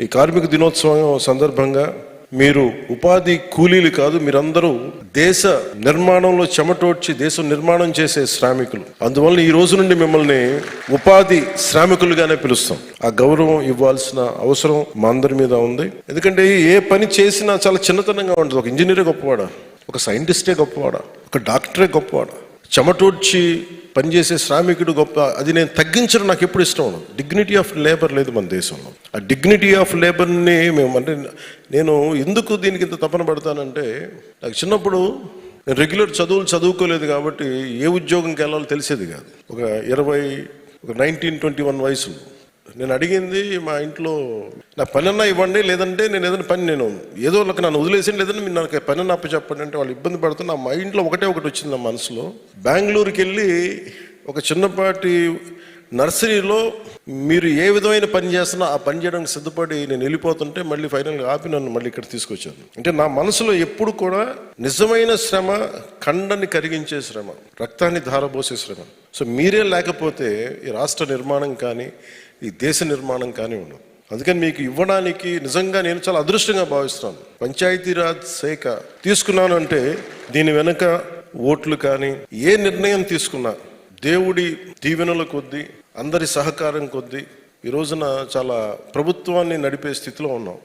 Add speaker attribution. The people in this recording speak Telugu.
Speaker 1: ఈ కార్మిక దినోత్సవం సందర్భంగా మీరు ఉపాధి కూలీలు కాదు, మీరందరూ దేశ నిర్మాణంలో చెమటోడ్చి దేశం నిర్మాణం చేసే శ్రామికులు. అందువల్ల ఈ రోజు నుండి మిమ్మల్ని ఉపాధి శ్రామికులుగానే పిలుస్తాం. ఆ గౌరవం ఇవ్వాల్సిన అవసరం మా అందరి మీద ఉంది. ఎందుకంటే ఏ పని చేసినా చాలా చిన్నతనంగా ఉంటుంది. ఒక ఇంజనీరే గొప్పవాడా, ఒక సైంటిస్టే గొప్పవాడా, ఒక డాక్టరే గొప్పవాడా, చెమటోడ్చి పనిచేసే శ్రామికుడు గొప్ప, అది నేను తగ్గించడం నాకు ఎప్పుడు ఇష్టం ఉండదు. డిగ్నిటీ ఆఫ్ లేబర్ లేదు మన దేశంలో. ఆ డిగ్నిటీ ఆఫ్ లేబర్ని మేము అంటే నేను ఎందుకు దీనికి ఇంత తపన పడతానంటే, నాకు చిన్నప్పుడు నేను రెగ్యులర్ చదువుకోలేదు కాబట్టి ఏ ఉద్యోగంకి వెళ్ళాలో తెలిసేది కాదు. ఒక 19-21 వయసులో నేను అడిగింది మా ఇంట్లో, నా పని అన్నా ఇవ్వండి, లేదంటే నేను ఏదైనా పని నేను ఏదో నన్ను వదిలేసి, లేదంటే మీరు నాకు పని అన్న అప్ప చెప్పండి అంటే వాళ్ళు ఇబ్బంది పడుతున్నా. నా మైండ్లో ఒకటి వచ్చింది నా మనసులో, బెంగళూరుకి వెళ్ళి ఒక చిన్నపాటి నర్సరీలో మీరు ఏ విధమైన పని చేస్తున్నా ఆ పని చేయడానికి సిద్ధపడి నేను వెళ్ళిపోతుంటే మళ్ళీ ఫైనల్గా ఆపి నన్ను మళ్ళీ ఇక్కడ తీసుకొచ్చాను. అంటే నా మనసులో ఎప్పుడు కూడా నిజమైన శ్రమ, కండని కరిగించే శ్రమ, రక్తాన్ని ధారపోసే శ్రమ. సో మీరే లేకపోతే ఈ రాష్ట్ర నిర్మాణం కానీ ఈ దేశ నిర్మాణం కానీ ఉండదు. అందుకని మీకు ఇవ్వడానికి నిజంగా నేను చాలా అదృష్టంగా భావిస్తున్నాను. పంచాయతీరాజ్ శాఖ తీసుకున్నాను అంటే దీని వెనుక ఓట్లు కానీ ఏ నిర్ణయం తీసుకున్నా దేవుడి దీవెనల కొద్దీ, అందరి సహకారం కొద్దీ ఈ రోజున చాలా ప్రభుత్వాన్ని నడిపే స్థితిలో ఉన్నాం.